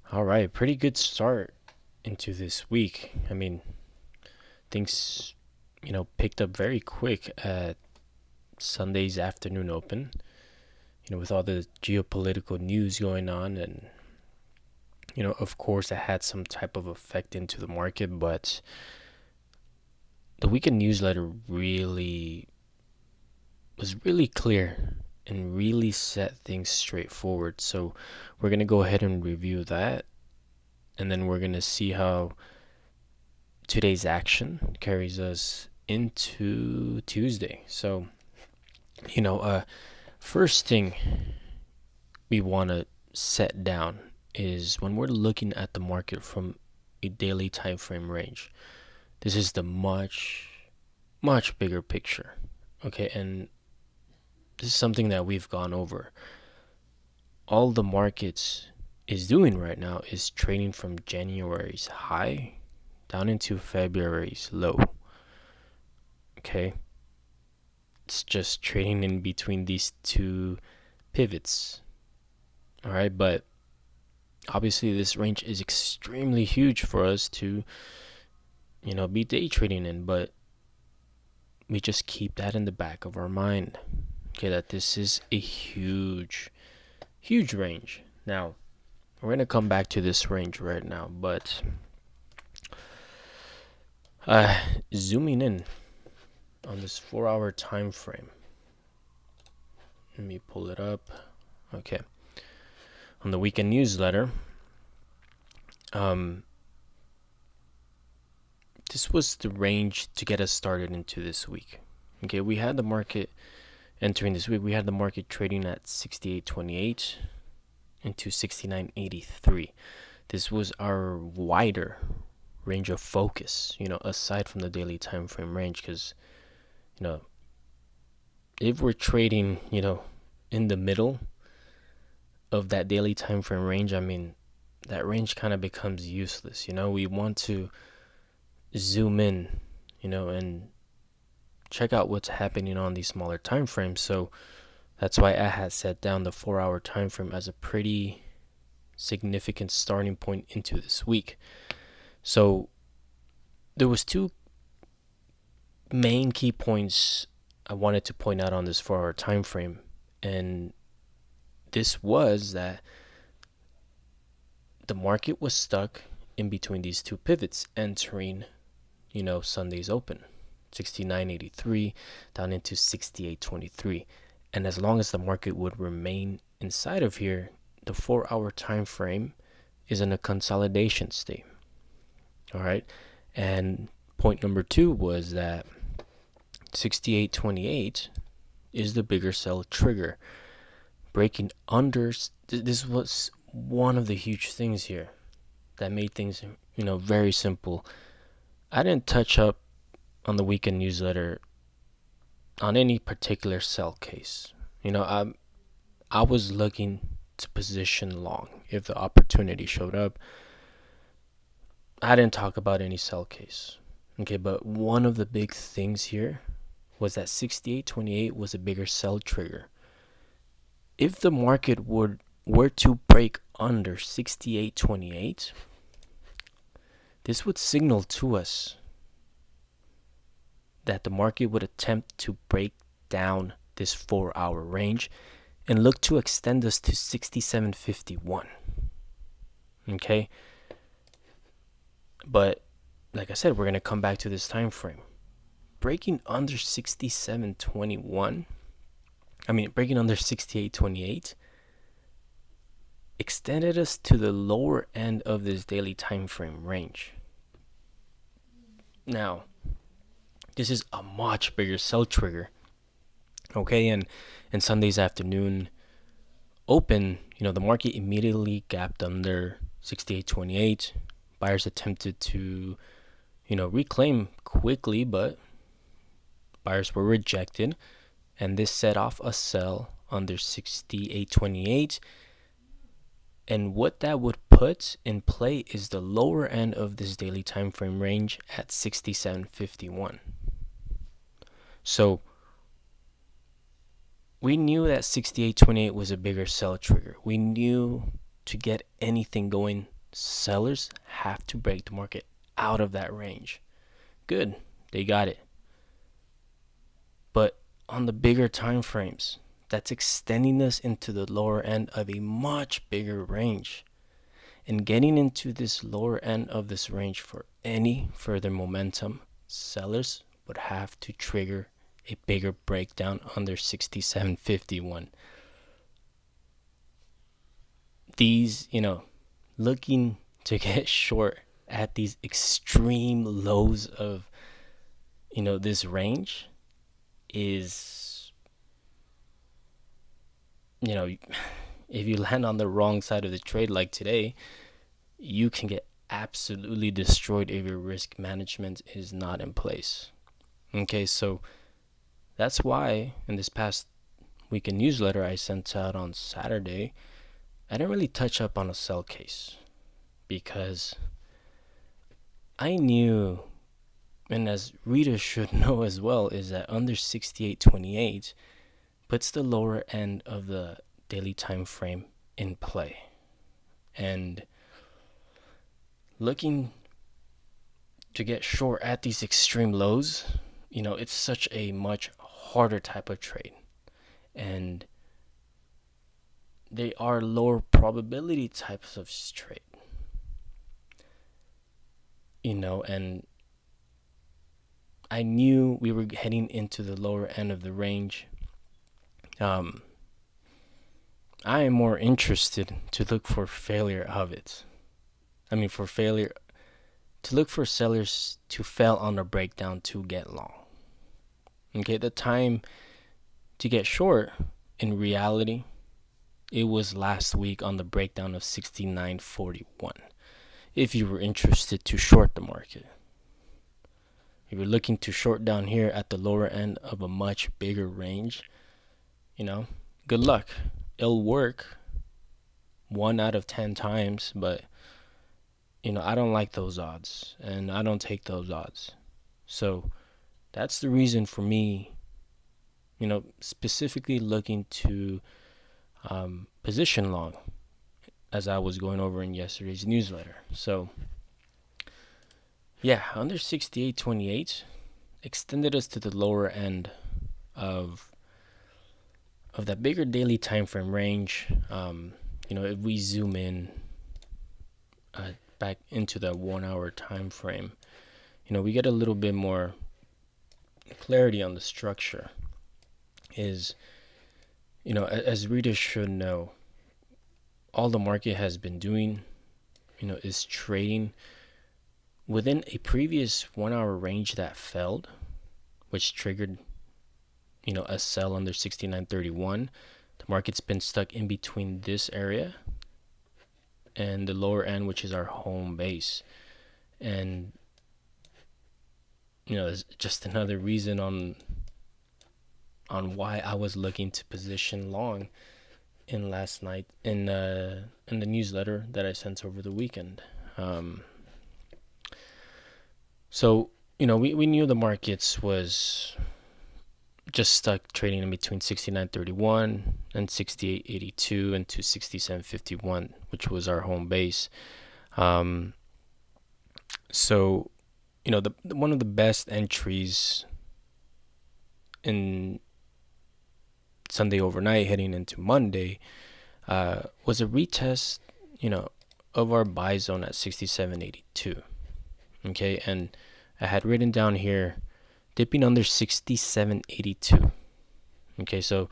All right, pretty good start into this week. I mean, things, picked up very quick at Sunday's afternoon open, with all the geopolitical news going on. And, of course, it had some type of effect into the market. But the weekend newsletter was really clear and really set things straightforward. So we're going to go ahead and review that. And then we're going to see how today's action carries us into Tuesday. So, first thing we want to set down is when we're looking at the market from a daily time frame range. This is the much bigger picture. Okay, and this is something that we've gone over. All the markets is doing right now is trading from January's high down into February's low. Okay, it's just trading in between these two pivots. All right, but obviously this range is extremely huge for us to, be day trading in, but we just keep that in the back of our mind. Okay, that this is a huge range. Now, we're going to come back to this range right now, but zooming in on this 4-hour time frame. Let me pull it up. Okay. On the weekend newsletter, this was the range to get us started into this week. Okay, we had the market entering this week. We had the market trading at 68.28 into 69.83. This was our wider range of focus, aside from the daily time frame range, because if we're trading, in the middle of that daily time frame range, I mean, that range kind of becomes useless. We want to zoom in, and check out what's happening on these smaller time frames. So that's why I had set down the 4-hour time frame as a pretty significant starting point into this week. So there was two main key points I wanted to point out on this 4-hour time frame, and this was that the market was stuck in between these two pivots entering, Sunday's open, 69.83 down into 68.23. And as long as the market would remain inside of here, the 4-hour time frame is in a consolidation state. All right. And point number two was that 68.28 is the bigger sell trigger. Breaking unders, this was one of the huge things here that made things, very simple. I didn't touch up on the weekend newsletter on any particular sell case. I was looking to position long if the opportunity showed up. I didn't talk about any sell case. Okay, but one of the big things here was that 68.28 was a bigger sell trigger. If the market were to break under 68.28, this would signal to us that the market would attempt to break down this 4-hour range and look to extend us to 67.51. Okay? But like I said, we're going to come back to this time frame. Breaking under 67.21, breaking under 68.28 extended us to the lower end of this daily time frame range. Now, this is a much bigger sell trigger. Okay, and Sunday's afternoon open, the market immediately gapped under 68.28. Buyers attempted to, reclaim quickly, but buyers were rejected, and this set off a sell under 68.28. And what that would put in play is the lower end of this daily time frame range at 67.51. So we knew that 68.28 was a bigger sell trigger. We knew to get anything going sellers have to break the market out of that range. Good, they got it. But on the bigger time frames, that's extending us into the lower end of a much bigger range. And getting into this lower end of this range for any further momentum, sellers would have to trigger a bigger breakdown under 67.51. These, looking to get short at these extreme lows of, this range is, if you land on the wrong side of the trade like today, you can get absolutely destroyed if your risk management is not in place. Okay, so that's why in this past weekend newsletter I sent out on Saturday, I didn't really touch up on a sell case because I knew, and as readers should know as well, is that under 68.28 puts the lower end of the daily time frame in play. And looking to get short at these extreme lows, it's such a much harder type of trade. And they are lower probability types of trade. And I knew we were heading into the lower end of the range. I am more interested to look for failure of it. To look for sellers to fail on the breakdown to get long. Okay, the time to get short, in reality, it was last week on the breakdown of 69.41. If you were interested to short the market. If you're looking to short down here at the lower end of a much bigger range, good luck. It'll work 1 out of 10 times, but I don't like those odds, and I don't take those odds. So that's the reason for me, specifically looking to position long, as I was going over in yesterday's newsletter. So yeah, under 68.28 extended us to the lower end of that bigger daily time frame range. If we zoom in back into the 1 hour time frame, we get a little bit more clarity on the structure. Is, as readers should know, all the market has been doing, is trading within a previous 1 hour range that failed, which triggered, a sell under 69.31. The market's been stuck in between this area and the lower end, which is our home base. And, there's just another reason on why I was looking to position long in last night in the newsletter that I sent over the weekend. So, we knew the markets was just stuck trading in between 69.31 and 68.82 and to 67.51, which was our home base. So, one of the best entries in Sunday overnight heading into Monday was a retest, of our buy zone at 67.82. Okay, and I had written down here dipping under 67.82. Okay, so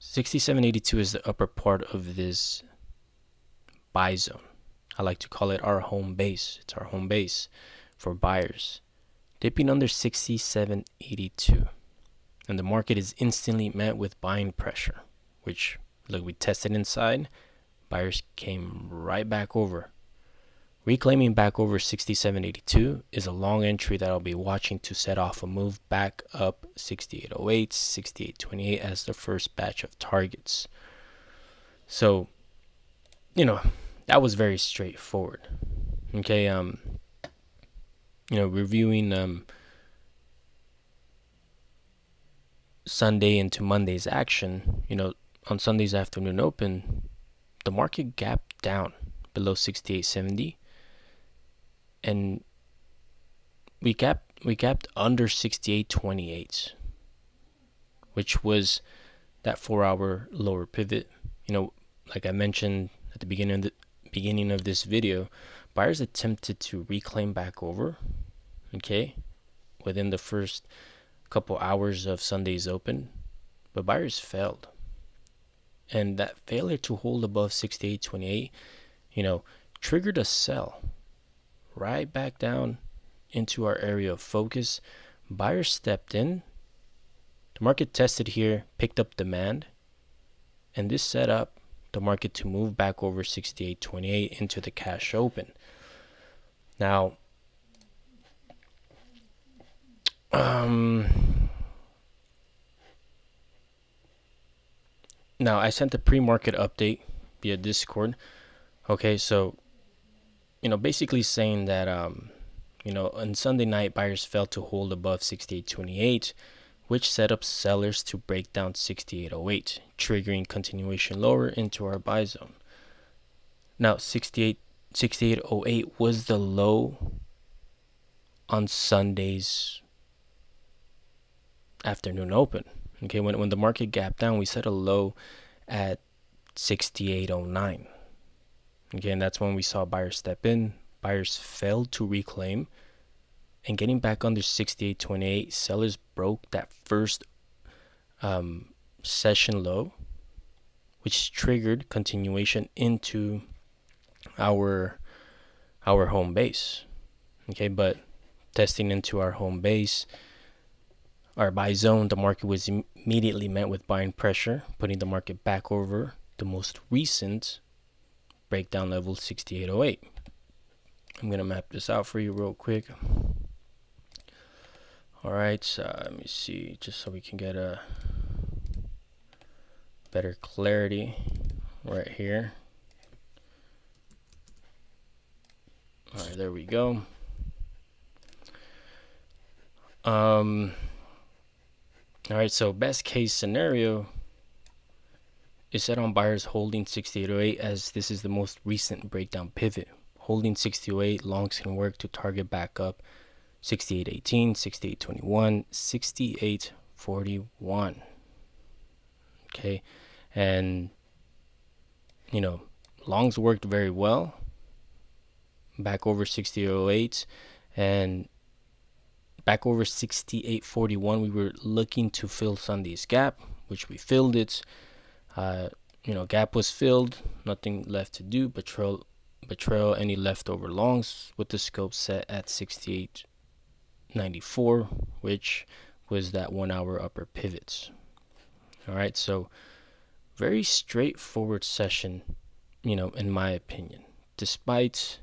67.82 is the upper part of this buy zone. I like to call it our home base. It's our home base for buyers. Dipping under 67.82. And the market is instantly met with buying pressure, which, look, we tested inside. Buyers came right back over. Reclaiming back over 67.82 is a long entry that I'll be watching to set off a move back up 68.08, 68.28 as the first batch of targets. So, that was very straightforward. Okay, reviewing Sunday into Monday's action, on Sunday's afternoon open, the market gapped down below 68.70, and we gapped under 68.28, which was that 4-hour lower pivot. Like I mentioned at the beginning of this video, buyers attempted to reclaim back over, okay, within the first couple hours of Sunday's open, but buyers failed. And that failure to hold above 68.28, triggered a sell right back down into our area of focus. Buyers stepped in. The market tested here, picked up demand, and this set up the market to move back over 68.28 into the cash open. Now, I sent a pre-market update via Discord. Okay, so basically saying that on Sunday night, buyers failed to hold above 68.28, which set up sellers to break down 68.08, triggering continuation lower into our buy zone. Now, 68.08 was the low on Sunday's afternoon open. Okay, when the market gapped down, we set a low at 68.09. Okay, and that's when we saw buyers step in. Buyers failed to reclaim, and getting back under 68.28, sellers broke that first session low, which triggered continuation into our home base. Okay, but testing into our home base, our buy zone, the market was immediately met with buying pressure, putting the market back over the most recent breakdown level, 68.08. I'm going to map this out for you real quick. All right, let me see, just so we can get a better clarity right here. All right, there we go. All right, so best case scenario is set on buyers holding 68.08, as this is the most recent breakdown pivot. Holding 68.08, longs can work to target back up 68.18, 68.21, 68.41. Okay, and longs worked very well back over 68.08, and back over 68.41, we were looking to fill Sunday's gap, which we filled it. Gap was filled, nothing left to do but trail any leftover longs, with the scope set at 68.94, which was that 1 hour upper pivots. All right, so very straightforward session, in my opinion, despite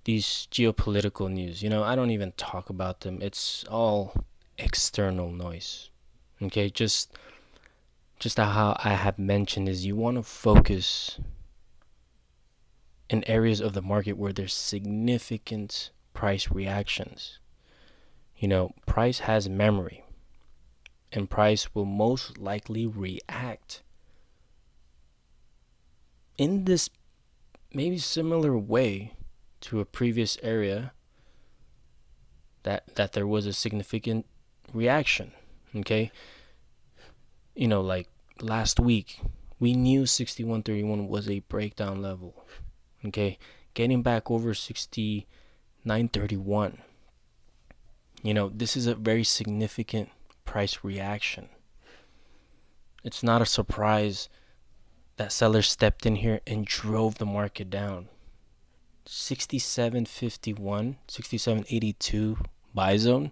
these geopolitical news. I don't even talk about them. It's all external noise. Okay, just how I have mentioned is you want to focus in areas of the market where there's significant price reactions. Price has memory, and price will most likely react in this maybe similar way to a previous area that there was a significant reaction. Okay, like last week, we knew 61.31 was a breakdown level. Okay, getting back over 69.31, this is a very significant price reaction. It's not a surprise that sellers stepped in here and drove the market down. 67.51, 67.82 buy zone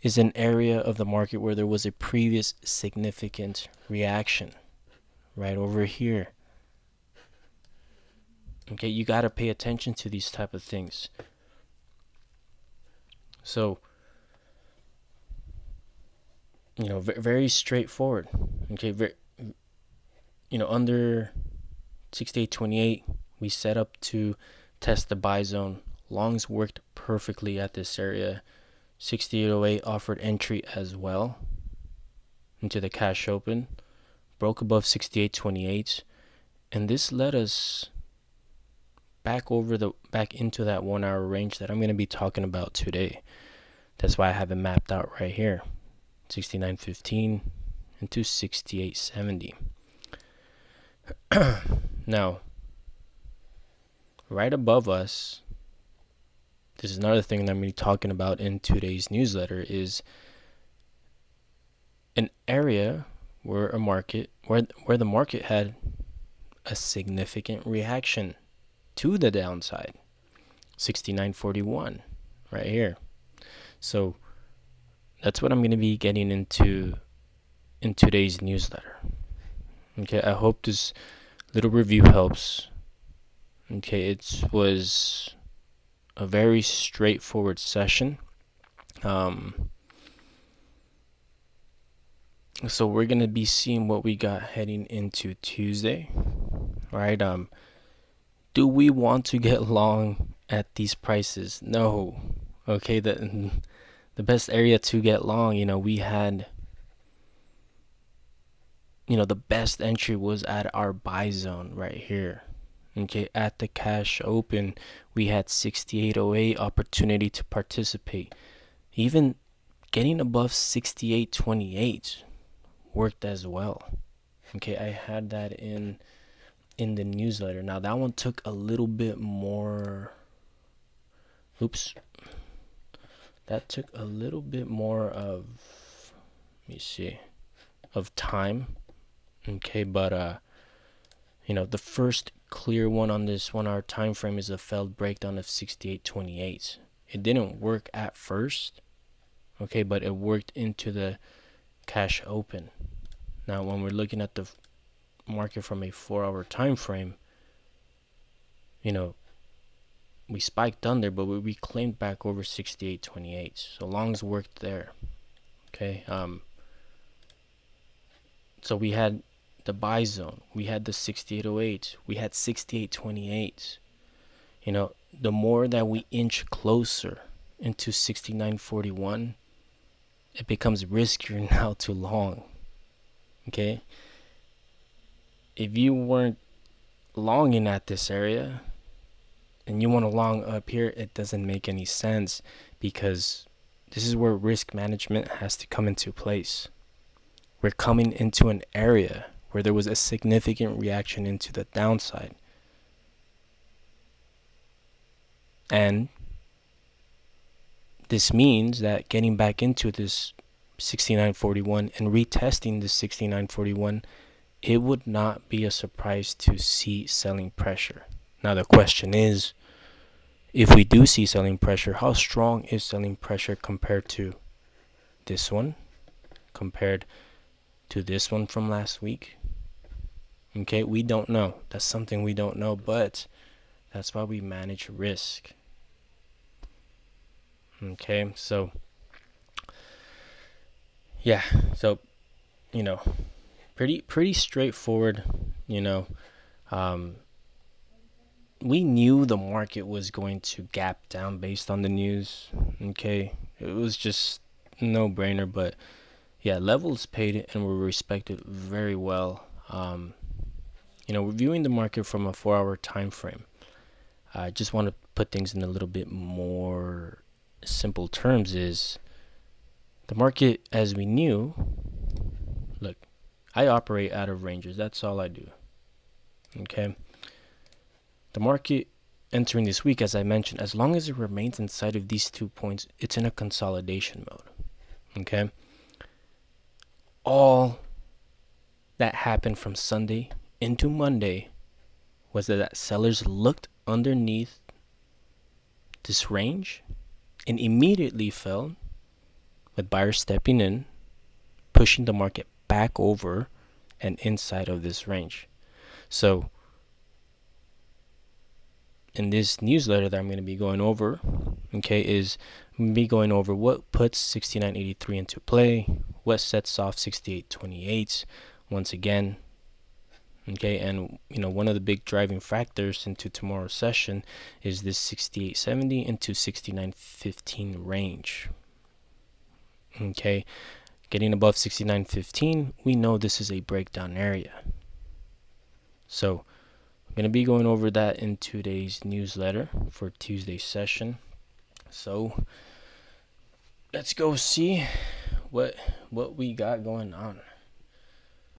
is an area of the market where there was a previous significant reaction right over here. Okay, you got to pay attention to these type of things. So, very straightforward. Okay, under 68.28, we set up to test the buy zone. Longs worked perfectly at this area. 68.08 offered entry as well into the cash open, broke above 68.28, and this led us back into that 1 hour range that I'm going to be talking about today. That's why I have it mapped out right here. 69.15 into 68.70. Now, right above us, this is another thing that I'm going to be talking about in today's newsletter, is an area where the market had a significant reaction to the downside. 69.41 right here. So that's what I'm going to be getting into in today's newsletter. Okay, I hope this little review helps. Okay, it was a very straightforward session. So we're going to be seeing what we got heading into Tuesday. All right. Do we want to get long at these prices? No. Okay, the best area to get long, we had, the best entry was at our buy zone right here. Okay, at the cash open, we had 68.08 opportunity to participate. Even getting above 68.28 worked as well. Okay, I had that in the newsletter. Now that one took a little bit more. That took a little bit more of, of time. Okay, but the first clear one on this 1 hour time frame is a failed breakdown of 68.28. It didn't work at first. Okay, but it worked into the cash open. Now when we're looking at the market from a 4 hour time frame, we spiked under, but we reclaimed back over 68.28. So longs worked there. Okay. So we had the buy zone, we had the 68.08, we had 68.28. The more that we inch closer into 69.41, it becomes riskier now to long. Okay. If you weren't longing at this area and you want to long up here, it doesn't make any sense, because this is where risk management has to come into place. We're coming into an area where there was a significant reaction into the downside. And this means that getting back into this 69.41 and retesting this 69.41, it would not be a surprise to see selling pressure. Now the question is, if we do see selling pressure, how strong is selling pressure compared to this one, compared to this one from last week? Okay, we don't know. That's something we don't know, but that's why we manage risk. Okay, so yeah, so pretty straightforward. We knew the market was going to gap down based on the news. Okay, it was just no brainer, but yeah, levels paid and were respected very well. Reviewing the market from a 4 hour time frame, I just want to put things in a little bit more simple terms. Is the market, as we knew, look, I operate out of ranges. That's all I do. Okay. The market entering this week, as I mentioned, as long as it remains inside of these 2 points, it's in a consolidation mode. Okay. All that happened from Sunday into Monday was that sellers looked underneath this range and immediately fell, with buyers stepping in, pushing the market back over and inside of this range. So in this newsletter that I'm going to be going over, is I'm going to be going over what puts 69.83 into play, what sets off 68.28 once again. Okay, and one of the big driving factors into tomorrow's session is this 68.70 into 69.15 range. Okay, getting above 69.15, we know this is a breakdown area. So going to be going over that in today's newsletter for Tuesday's session. So let's go see what we got going on.